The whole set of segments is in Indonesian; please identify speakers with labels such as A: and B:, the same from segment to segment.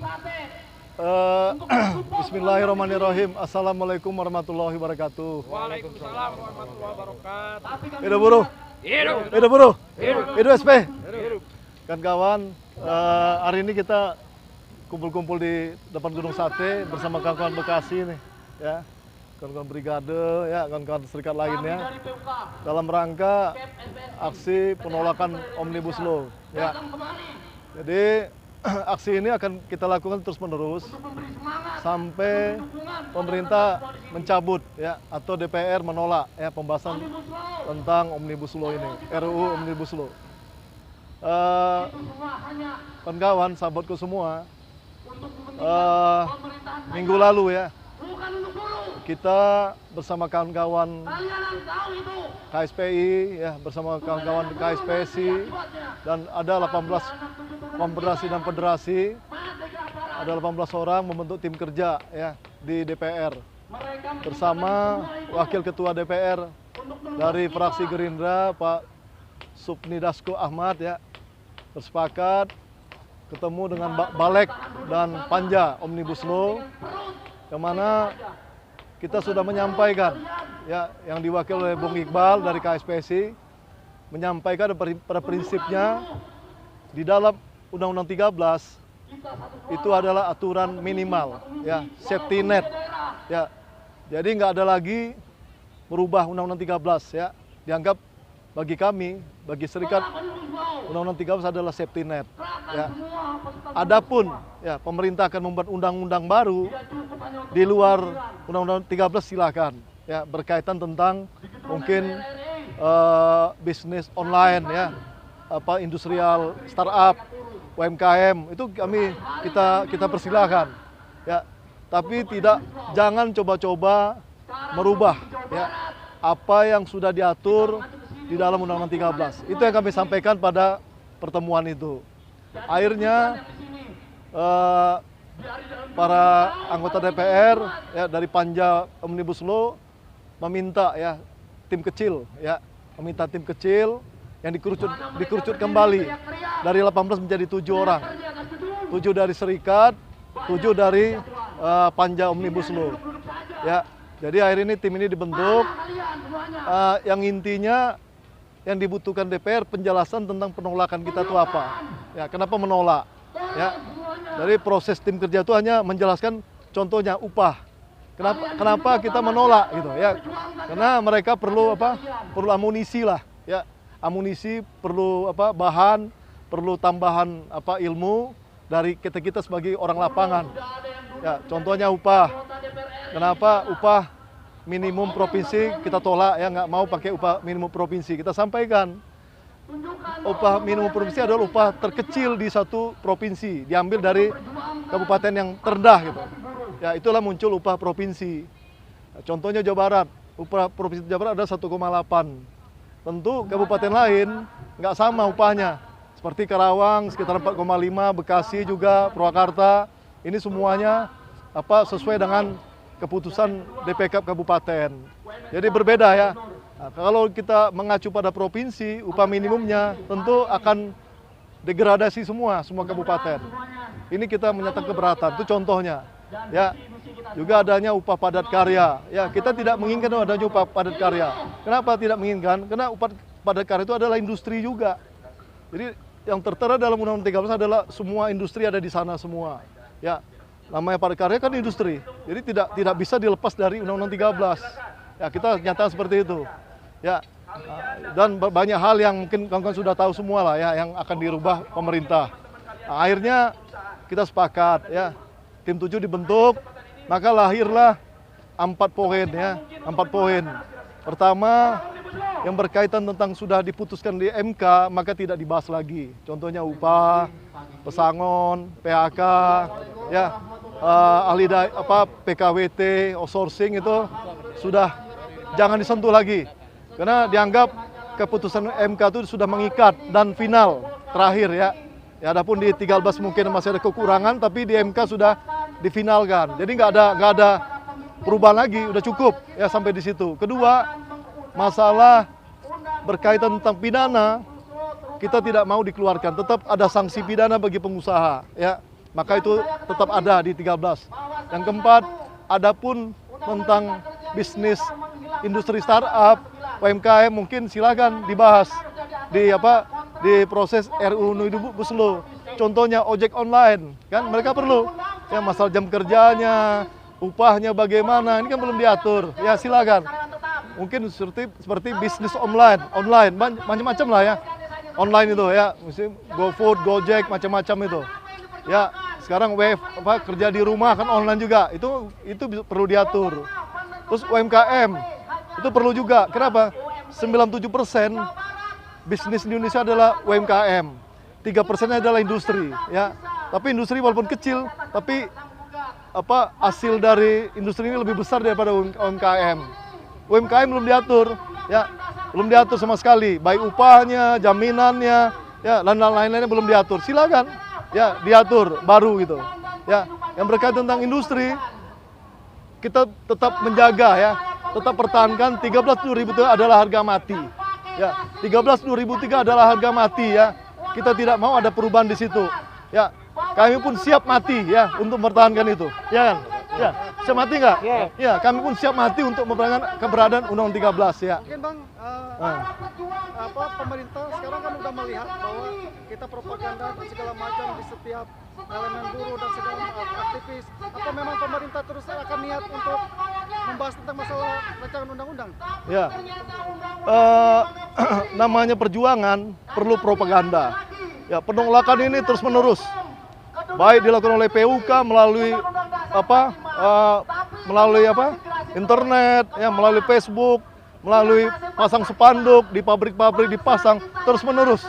A: Eh, Bismillahirrahmanirrahim. Assalamualaikum warahmatullahi wabarakatuh.
B: Waalaikumsalam warahmatullahi wabarakatuh.
A: Hidup buruh.
B: Hidup.
A: Hidup buruh.
B: Hidup.
A: Hidup SP.
B: Hidup.
A: Kan kawan, hari ini kita kumpul-kumpul di depan Gunung Sate bersama kawan-kawan Bekasi nih, ya, kawan-kawan brigade, ya, kawan-kawan serikat lainnya, dalam rangka aksi penolakan Omnibus Law, ya. Jadi aksi ini akan kita lakukan terus-menerus sampai pemerintah mencabut, ya, atau DPR menolak, ya, pembahasan tentang Omnibus Law ini, RUU Omnibus Law. Kawan-kawan, sahabatku semua, minggu lalu, ya, kita bersama kawan-kawan KSPI, ya, bersama kawan-kawan KSPSI, dan ada 18 konfederasi dan federasi, ada 18 orang membentuk tim kerja, ya, di DPR bersama Wakil Ketua DPR dari fraksi Gerindra, Pak Supni Dasko Ahmad, ya, bersepakat ketemu dengan Balek dan Panja Omnibus Law, yang mana kita sudah menyampaikan, ya, yang diwakili oleh Bung Iqbal dari KSPSI, menyampaikan pada prinsipnya di dalam Undang-Undang 13 itu adalah aturan minimal, ya, safety net, ya. Jadi nggak ada lagi merubah Undang-Undang 13, ya. Dianggap bagi kami, bagi serikat, Undang-Undang 13 adalah safety net, ya. Adapun, ya, pemerintah akan membuat undang-undang baru di luar Undang-Undang 13 silakan, ya, berkaitan tentang mungkin bisnis online, ya, apa industrial, startup, UMKM, itu kita persilahkan, ya. Tapi jangan coba-coba merubah, ya, apa yang sudah diatur di dalam Undang-Undang 13. Itu yang kami sampaikan pada pertemuan itu. Akhirnya para anggota DPR, ya, dari Panja Omnibus Law meminta, ya, tim kecil, ya, meminta tim kecil yang dikerucut kembali dari 18 menjadi 7 orang. 7 dari serikat, 7 dari Panja Omnibus Law, ya. Jadi akhir ini tim ini dibentuk, yang intinya yang dibutuhkan DPR penjelasan tentang penolakan kita itu apa, ya, kenapa menolak, ya. Dari proses tim kerja itu hanya menjelaskan contohnya upah. Kenapa kita menolak gitu, ya. Karena mereka perlu apa? Perlu amunisi lah, ya. Amunisi perlu apa? Bahan, perlu tambahan apa? Ilmu dari kita sebagai orang lapangan. Ya, contohnya upah. Kenapa upah minimum provinsi kita tolak, ya, nggak mau pakai upah minimum provinsi. Kita sampaikan upah minimum provinsi adalah upah terkecil di satu provinsi, diambil dari kabupaten yang terendah gitu. Ya, itulah muncul upah provinsi. Nah, contohnya Jawa Barat, upah provinsi Jawa Barat ada 1,8. Tentu kabupaten lain nggak sama upahnya. Seperti Karawang sekitar 4,5, Bekasi juga, Purwakarta. Ini semuanya apa sesuai dengan keputusan DPK kabupaten. Jadi berbeda, ya. Nah, kalau kita mengacu pada provinsi, upah minimumnya tentu akan degradasi semua kabupaten. Ini kita menyatakan keberatan, itu contohnya. Ya, juga adanya upah padat karya. Ya, kita tidak menginginkan adanya upah padat karya. Kenapa tidak menginginkan? Karena upah padat karya itu adalah industri juga. Jadi yang tertera dalam Undang-Undang 13 adalah semua industri ada di sana semua. Ya, namanya padat karya kan industri. Jadi tidak bisa dilepas dari Undang-Undang 13. Ya, kita nyatakan seperti itu. Ya, dan banyak hal yang mungkin kawan-kawan sudah tahu semua lah, ya, yang akan dirubah pemerintah. Nah, akhirnya kita sepakat, ya, tim 7 dibentuk, maka lahirlah 4 poin, ya, 4 poin. Pertama, yang berkaitan tentang sudah diputuskan di MK, maka tidak dibahas lagi. Contohnya upah, pesangon, PHK, ya, PKWT, outsourcing itu sudah jangan disentuh lagi. Karena dianggap keputusan MK itu sudah mengikat dan final, terakhir, ya. Ya, adapun di 13 mungkin masih ada kekurangan, tapi di MK sudah difinalkan. Jadi nggak ada perubahan lagi, udah cukup, ya, sampai di situ. Kedua, masalah berkaitan tentang pidana, kita tidak mau dikeluarkan. Tetap ada sanksi pidana bagi pengusaha, ya. maka itu tetap ada di 13. Yang keempat, adapun tentang bisnis industri startup, UMKM mungkin silakan dibahas di proses RUU Omnibus Law. Contohnya ojek online, kan mereka perlu ya masalah jam kerjanya, upahnya bagaimana, ini kan belum diatur. Ya silakan. Mungkin seperti bisnis online, macam-macam lah ya. Online itu ya, misalnya GoFood, Gojek, macam-macam itu. Ya, sekarang kerja di rumah kan online juga. Itu perlu diatur. Terus UMKM itu perlu juga. Kenapa? 97% bisnis di Indonesia adalah UMKM. 3% adalah industri, ya. Tapi industri walaupun kecil, tapi hasil dari industri ini lebih besar daripada UMKM. UMKM belum diatur, ya. Belum diatur sama sekali, baik upahnya, jaminannya, ya, dan lain-lainnya belum diatur. Silakan, ya, diatur baru gitu. Ya, yang berkaitan tentang industri, kita tetap menjaga, ya, tetap pertahankan 13.000 itu adalah harga mati. Ya, 13.003 adalah harga mati, ya. Kita tidak mau ada perubahan di situ. Ya, kami pun siap mati, ya, untuk mempertahankan itu. Ya kan? Ya, siap mati nggak? Ya, kami pun siap mati untuk mempertahankan keberadaan Undang-Undang 13, ya.
C: Mungkin Bang, pemerintah sekarang kan udah melihat bahwa kita propaganda dan segala macam di setiap elemen buruh dan segala aktivis. Apa memang pemerintah terus akan niat untuk membahas tentang masalah rancangan undang-undang?
A: Ya, namanya perjuangan perlu propaganda. Ya, penolakan ini terus menerus, baik dilakukan oleh PUK melalui internet, ya, melalui Facebook, melalui pasang spanduk di pabrik-pabrik, dipasang terus menerus.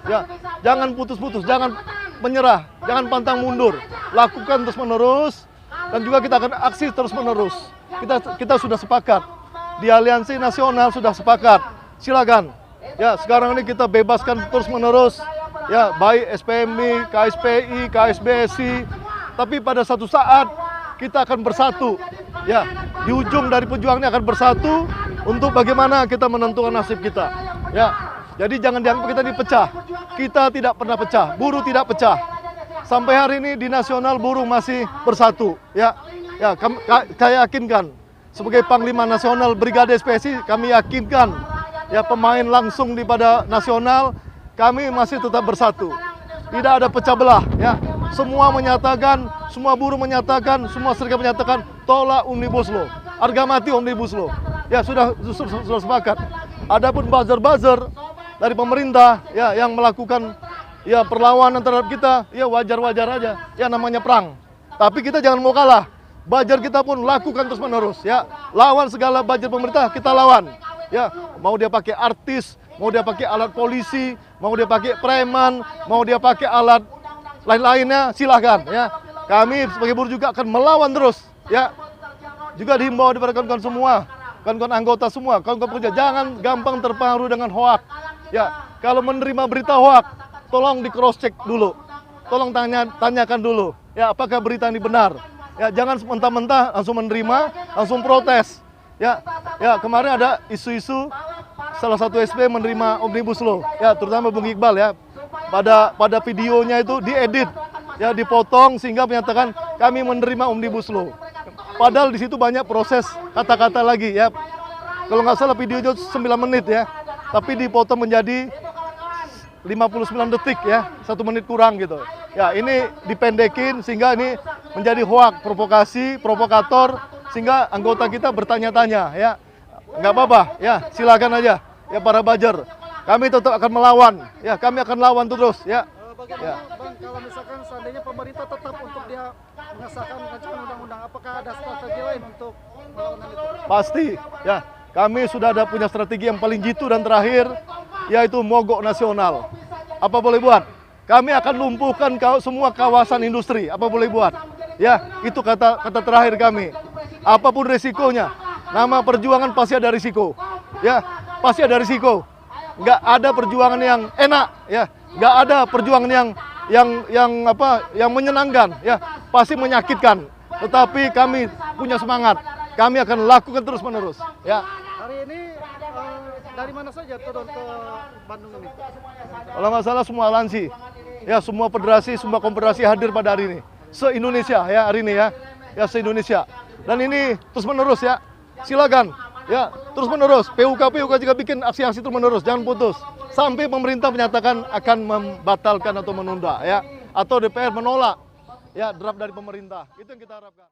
A: Ya, jangan putus-putus, jangan menyerah, jangan pantang mundur, lakukan terus menerus, dan juga kita akan aksi terus menerus. Kita sudah sepakat di Aliansi Nasional, sudah sepakat. Silakan. Ya, sekarang ini kita bebaskan terus menerus. Ya, baik SPMI, KSPI, KSBSI, tapi pada satu saat kita akan bersatu. Ya, di ujung dari perjuangannya akan bersatu untuk bagaimana kita menentukan nasib kita. Ya, jadi jangan dianggap kita dipecah. Kita tidak pernah pecah, buruh tidak pecah. Sampai hari ini di nasional buruh masih bersatu. Ya, ya, saya yakinkan sebagai Panglima Nasional Brigade SPSI, kami yakinkan ya pemain langsung di pada nasional, kami masih tetap bersatu. Tidak ada pecah belah, ya. Semua menyatakan, semua buruh menyatakan, semua serikat menyatakan tolak Omnibus Law. Harga mati Omnibus Law. Ya, sudah sepakat. Adapun buzzer-buzzer dari pemerintah ya yang melakukan ya perlawanan terhadap kita, ya wajar-wajar aja. Ya, namanya perang. Tapi kita jangan mau kalah. Buzzer kita pun lakukan terus-menerus, ya. Lawan segala buzzer pemerintah, kita lawan. Ya, mau dia pakai artis, mau dia pakai alat polisi, mau dia pakai preman, mau dia pakai alat lain-lainnya, silahkan, ya. Kami sebagai buruh juga akan melawan terus, ya. Juga dihimbau kepada kawan-kawan semua, kawan-kawan anggota semua, kawan-kawan pekerja, jangan gampang terpengaruh dengan hoak. Ya, kalau menerima berita hoak, tolong di cross check dulu, tolong tanyakan dulu, ya, apakah berita ini benar. Ya, jangan mentah-mentah langsung menerima, langsung protes. Ya, ya, kemarin ada isu-isu salah satu SP menerima Omnibus Law, ya, terutama Bung Iqbal, ya. Pada videonya itu diedit, ya, dipotong sehingga menyatakan kami menerima Omnibus Law. Padahal di situ banyak proses kata-kata lagi, ya. Kalau nggak salah videonya 9 menit, ya, tapi dipotong menjadi 59 detik, ya, 1 menit kurang gitu. Ya, ini dipendekin sehingga ini menjadi hoak, provokasi, provokator, sehingga anggota kita bertanya-tanya, ya. Nggak apa-apa, ya, silakan aja, ya, para buzzer. Kami tetap akan melawan, ya, kami akan lawan terus, ya.
C: Bagaimana, Bang, kalau misalkan seandainya pemerintah tetap untuk dia mengesahkan rancangan undang-undang, apakah ada strategi lain untuk melawan hal itu?
A: Pasti, ya. Kami sudah ada punya strategi yang paling jitu dan terakhir, yaitu mogok nasional. Apa boleh buat? Kami akan lumpuhkan semua kawasan industri. Apa boleh buat? Ya, itu kata terakhir kami. Apapun resikonya, nama perjuangan pasti ada risiko. Ya, pasti ada risiko. Nggak ada perjuangan yang enak, ya. Nggak ada perjuangan yang menyenangkan, ya. Pasti menyakitkan. Tetapi kami punya semangat. Kami akan lakukan terus-menerus, ya.
C: Hari ini dari mana saja turun ke Bandung ini?
A: Kalau nggak salah semua aliansi, ya, semua federasi, semua konfederasi hadir pada hari ini. se-Indonesia ya hari ini ya. Ya se-Indonesia. Dan ini terus menerus ya. Silakan ya, terus menerus. PUK juga bikin aksi-aksi terus menerus, jangan putus. Sampai pemerintah menyatakan akan membatalkan atau menunda ya, atau DPR menolak ya draft dari pemerintah. Itu yang kita harapkan.